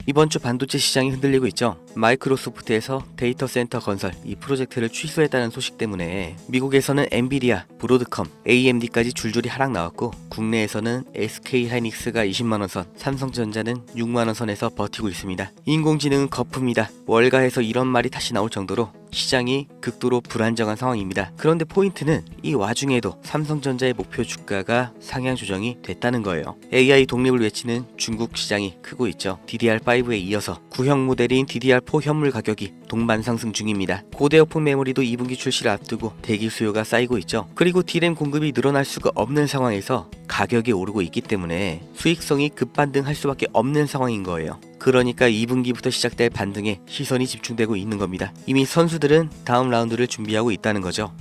이번 주 반도체 시장이 흔들리고 있죠. 마이크로소프트에서 데이터 센터 건설 이 프로젝트를 취소했다는 소식 때문에 미국에서는 엔비디아, 브로드컴, AMD까지 줄줄이 하락 나왔고 국내에서는 SK하이닉스가 20만원 선, 삼성전자는 6만원 선에서 버티고 있습니다. 인공지능은 거품이다. 월가에서 이런 말이 다시 나올 정도로 시장이 극도로 불안정한 상황입니다. 그런데 포인트는 이 와중에도 삼성전자의 목표 주가가 상향 조정이 됐다는 거예요. AI 독립을 외치는 중국 시장이 크고 있죠. DDR5에 이어서 구형 모델인 DDR4 현물 가격이 동반 상승 중입니다. 고대역폭 메모리도 2분기 출시를 앞두고 대기 수요가 쌓이고 있죠. 그리고 D램 공급이 늘어날 수가 없는 상황에서 가격이 오르고 있기 때문에 수익성이 급반등할 수밖에 없는 상황인 거예요. 그러니까 2분기부터 시작될 반등에 시선이 집중되고 있는 겁니다. 이미 선수들은 다음 라운드를 준비하고 있다는 거죠.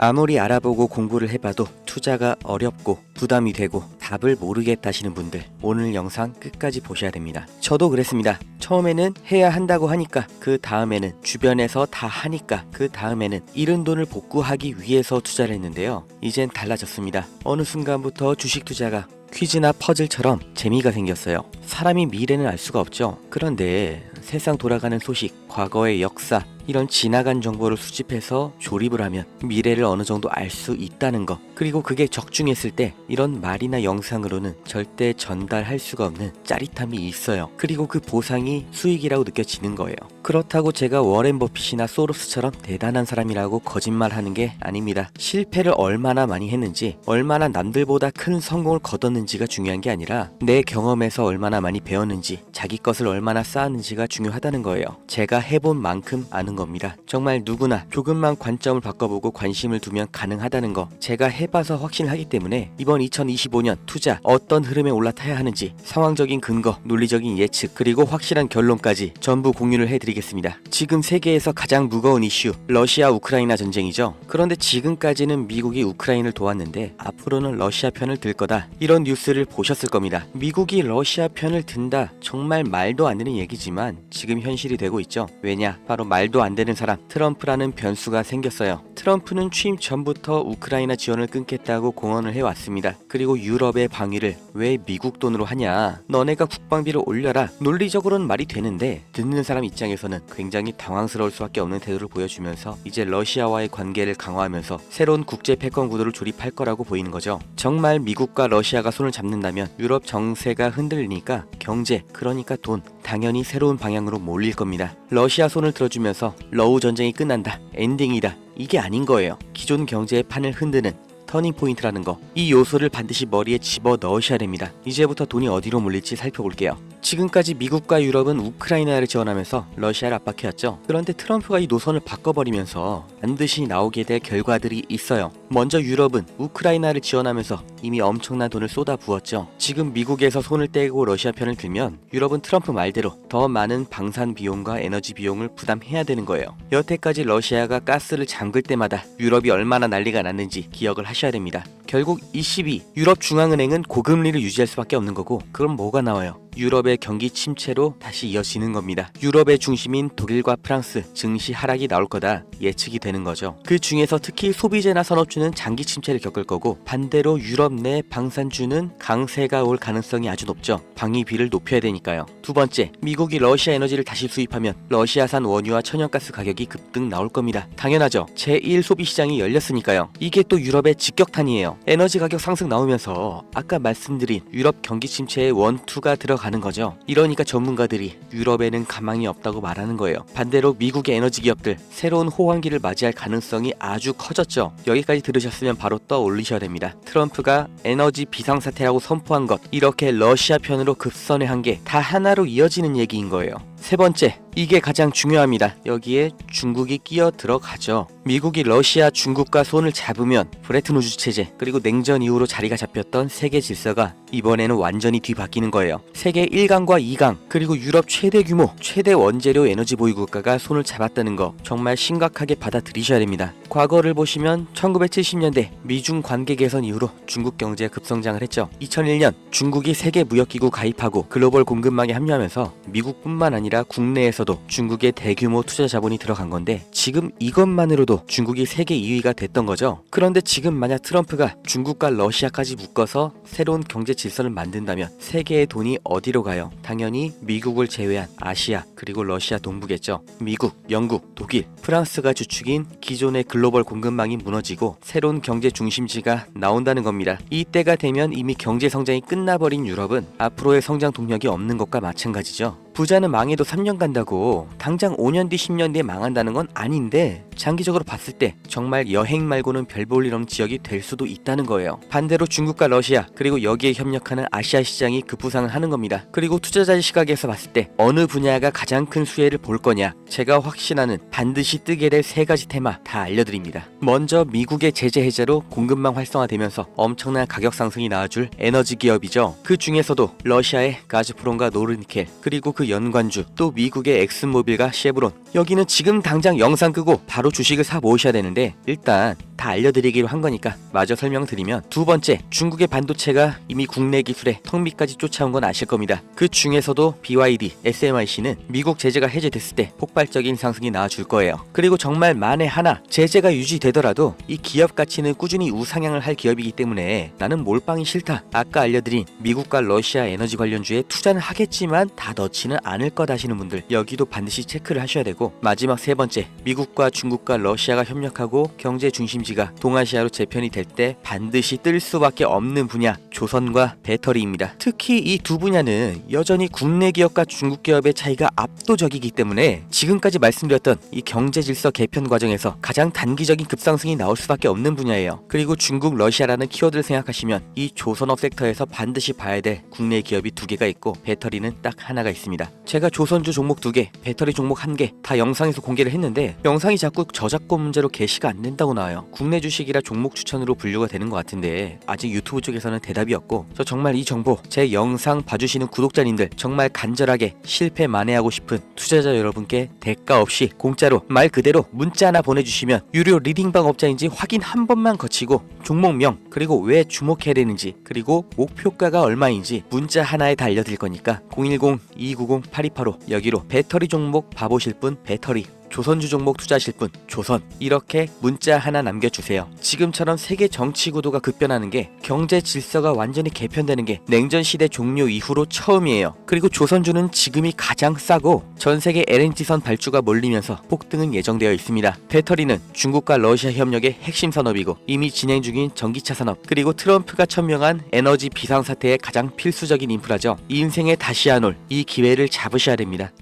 아무리 알아보고 공부를 해봐도 투자가 어렵고 부담이 되고 답을 모르겠다시는 분들 오늘 영상 끝까지 보셔야 됩니다. 저도 그랬습니다. 처음에는 해야 한다고 하니까 그 다음에는 주변에서 다 하니까 그 다음에는 잃은 돈을 복구하기 위해서 투자를 했는데요. 이젠 달라졌습니다. 어느 순간부터 주식 투자가 퀴즈나 퍼즐처럼 재미가 생겼어요. 사람이 미래는 알 수가 없죠. 그런데 세상 돌아가는 소식, 과거의 역사 이런 지나간 정보를 수집해서 조립을 하면 미래를 어느 정도 알 수 있다는 거, 그리고 그게 적중했을 때 이런 말이나 영상으로는 절대 전달할 수가 없는 짜릿함이 있어요. 그리고 그 보상이 수익이라고 느껴지는 거예요. 그렇다고 제가 워렌 버핏이나 소로스처럼 대단한 사람이라고 거짓말하는 게 아닙니다. 실패를 얼마나 많이 했는지, 얼마나 남들보다 큰 성공을 거뒀는지가 중요한 게 아니라 내 경험에서 얼마나 많이 배웠는지, 자기 것을 얼마나 쌓았는지가 중요하다는 거예요. 제가 해본 만큼 아는 겁니다. 정말 누구나 조금만 관점을 바꿔보고 관심을 두면 가능하다는 거 제가 해봐서 확신을 하기 때문에 이번 2025년 투자 어떤 흐름에 올라타야 하는지 상황적인 근거, 논리적인 예측, 그리고 확실한 결론까지 전부 공유를 해드리겠습니다. 지금 세계에서 가장 무거운 이슈 러시아 우크라이나 전쟁이죠. 그런데 지금까지는 미국이 우크라이나를 도왔는데 앞으로는 러시아 편을 들 거다, 이런 뉴스를 보셨을 겁니다. 미국이 러시아 편을 든다, 정말 말도 안 되는 얘기지만 지금 현실이 되고 있죠. 왜냐? 바로 말도 안 되는 사람 트럼프라는 변수가 생겼어요. 트럼프는 취임 전부터 우크라이나 지원을 끊겠다고 공언을 해왔습니다. 그리고 유럽의 방위를 왜 미국 돈으로 하냐, 너네가 국방비를 올려라, 논리적으로는 말이 되는데 듣는 사람 입장에서는 굉장히 당황스러울 수밖에 없는 태도를 보여주면서 이제 러시아와의 관계를 강화하면서 새로운 국제 패권 구도를 조립할 거라고 보이는 거죠. 정말 미국과 러시아가 손을 잡는다면 유럽 정세가 흔들리니까 경제, 그러니까 돈, 당연히 새로운 방향으로 몰릴 겁니다. 러시아 손을 들어주면서 러우 전쟁이 끝난다, 엔딩이다, 이게 아닌 거예요. 기존 경제의 판을 흔드는 터닝포인트라는 거, 이 요소를 반드시 머리에 집어 넣으셔야 됩니다. 이제부터 돈이 어디로 몰릴지 살펴볼게요. 지금까지 미국과 유럽은 우크라이나를 지원하면서 러시아를 압박해왔죠. 그런데 트럼프가 이 노선을 바꿔버리면서 반드시 나오게 될 결과들이 있어요. 먼저 유럽은 우크라이나를 지원하면서 이미 엄청난 돈을 쏟아부었죠. 지금 미국에서 손을 떼고 러시아 편을 들면 유럽은 트럼프 말대로 더 많은 방산 비용과 에너지 비용을 부담해야 되는 거예요. 여태까지 러시아가 가스를 잠글 때마다 유럽이 얼마나 난리가 났는지 기억을 하셔야 됩니다. 결국 ECB, 유럽 중앙은행은 고금리를 유지할 수밖에 없는 거고, 그럼 뭐가 나와요? 유럽의 경기 침체로 다시 이어지는 겁니다. 유럽의 중심인 독일과 프랑스 증시 하락이 나올 거다 예측이 되는 거죠. 그 중에서 특히 소비재나 산업주는 장기 침체를 겪을 거고, 반대로 유럽 내 방산주는 강세가 올 가능성이 아주 높죠. 방위비를 높여야 되니까요. 두 번째, 미국이 러시아 에너지를 다시 수입하면 러시아산 원유와 천연가스 가격이 급등 나올 겁니다. 당연하죠. 제1 소비시장이 열렸으니까요. 이게 또 유럽의 직격탄이에요. 에너지 가격 상승 나오면서 아까 말씀드린 유럽 경기 침체의 원투가 들어가는 거죠. 이러니까 전문가들이 유럽에는 가망이 없다고 말하는 거예요. 반대로 미국의 에너지 기업들 새로운 호황기를 맞이할 가능성이 아주 커졌죠. 여기까지 들으셨으면 바로 떠올리셔야 됩니다. 트럼프가 에너지 비상사태라고 선포한 것, 이렇게 러시아 편으로 급선회한 게 다 하나로 이어지는 얘기인 거예요. 세 번째, 이게 가장 중요합니다. 여기에 중국이 끼어 들어가죠. 미국이 러시아, 중국과 손을 잡으면 브레튼 우즈 체제, 그리고 냉전 이후로 자리가 잡혔던 세계 질서가 이번에는 완전히 뒤바뀌는 거예요. 세계 1강과 2강, 그리고 유럽 최대 규모, 최대 원재료 에너지 보유 국가가 손을 잡았다는 거 정말 심각하게 받아들이셔야 됩니다. 과거를 보시면 1970년대 미중 관계 개선 이후로 중국 경제가 급성장을 했죠. 2001년 중국이 세계 무역기구 가입하고 글로벌 공급망에 합류하면서 미국뿐만 아니라 아니라 국내에서도 중국의 대규모 투자 자본이 들어간 건데 지금 이것만으로도 중국이 세계 2위가 됐던 거죠. 그런데 지금 만약 트럼프가 중국과 러시아까지 묶어서 새로운 경제 질서를 만든다면 세계의 돈이 어디로 가요? 당연히 미국을 제외한 아시아 그리고 러시아 동부겠죠. 미국, 영국, 독일, 프랑스가 주축인 기존의 글로벌 공급망이 무너지고 새로운 경제 중심지가 나온다는 겁니다. 이때가 되면 이미 경제 성장이 끝나버린 유럽은 앞으로의 성장 동력이 없는 것과 마찬가지죠. 부자는 망해도 3년 간다고 당장 5년 뒤 10년 뒤에 망한다는 건 아닌데 장기적으로 봤을 때 정말 여행 말고는 별 볼 일 없는 지역이 될 수도 있다는 거예요. 반대로 중국과 러시아 그리고 여기에 협력하는 아시아 시장이 급부상을 하는 겁니다. 그리고 투자자의 시각에서 봤을 때 어느 분야가 가장 큰 수혜를 볼 거냐, 제가 확신하는 반드시 뜨게 될 세 가지 테마 다 알려드립니다. 먼저 미국의 제재 해제로 공급망 활성화되면서 엄청난 가격 상승이 나와줄 에너지 기업이죠. 그 중에서도 러시아의 가즈프롬과 노르니켈 그리고 그 연관주 또 미국의 엑슨모빌과 쉐브론, 여기는 지금 당장 영상 끄고 바로 주식을 사 모으셔야 되는데 일단 다 알려드리기로 한 거니까 마저 설명드리면, 두 번째, 중국의 반도체가 이미 국내 기술에 턱 밑까지 쫓아온 건 아실 겁니다. 그 중에서도 BYD, SMIC는 미국 제재가 해제됐을 때 폭발적인 상승이 나와줄 거예요. 그리고 정말 만에 하나 제재가 유지되더라도 이 기업 가치는 꾸준히 우상향을 할 기업이기 때문에 나는 몰빵이 싫다, 아까 알려드린 미국과 러시아 에너지 관련주에 투자는 하겠지만 다 넣지는 않을 것 하시는 분들, 여기도 반드시 체크를 하셔야 되고, 마지막 세 번째, 미국과 중국과 러시아가 협력하고 경제 중심지가 동아시아로 재편이 될 때 반드시 뜰 수밖에 없는 분야, 조선과 배터리입니다. 특히 이 두 분야는 여전히 국내 기업과 중국 기업의 차이가 압도적이기 때문에 지금까지 말씀드렸던 이 경제 질서 개편 과정에서 가장 단기적인 급상승이 나올 수밖에 없는 분야예요. 그리고 중국, 러시아라는 키워드를 생각하시면 이 조선업 섹터에서 반드시 봐야 될 국내 기업이 두 개가 있고 배터리는 딱 하나가 있습니다. 제가 조선주 종목 2개, 배터리 종목 1개 다 영상에서 공개를 했는데 영상이 자꾸 저작권 문제로 게시가 안 된다고 나와요. 국내 주식이라 종목 추천으로 분류가 되는 것 같은데 아직 유튜브 쪽에서는 대답이 없고, 저 정말 이 정보 제 영상 봐주시는 구독자님들 정말 간절하게 실패 만회하고 싶은 투자자 여러분께 대가 없이 공짜로 말 그대로 문자 하나 보내주시면 유료 리딩방 업자인지 확인 한 번만 거치고 종목명 그리고 왜 주목해야 되는지 그리고 목표가가 얼마인지 문자 하나에 다 알려드릴 거니까 010-290-8285 여기로 배터리 종목 봐보실 분 배터리, 조선주 종목 투자하실 분 조선, 이렇게 문자 하나 남겨주세요. 지금처럼 세계 정치 구도가 급변하는 게, 경제 질서가 완전히 개편되는 게 냉전 시대 종료 이후로 처음이에요. 그리고 조선주는 지금이 가장 싸고 전 세계 LNG선 발주가 몰리면서 폭등은 예정되어 있습니다. 배터리는 중국과 러시아 협력의 핵심 산업이고 이미 진행 중인 전기차 산업, 그리고 트럼프가 천명한 에너지 비상사태의 가장 필수적인 인프라죠. 인생에 다시 안 올 이 기회를 잡으셔야 됩니다.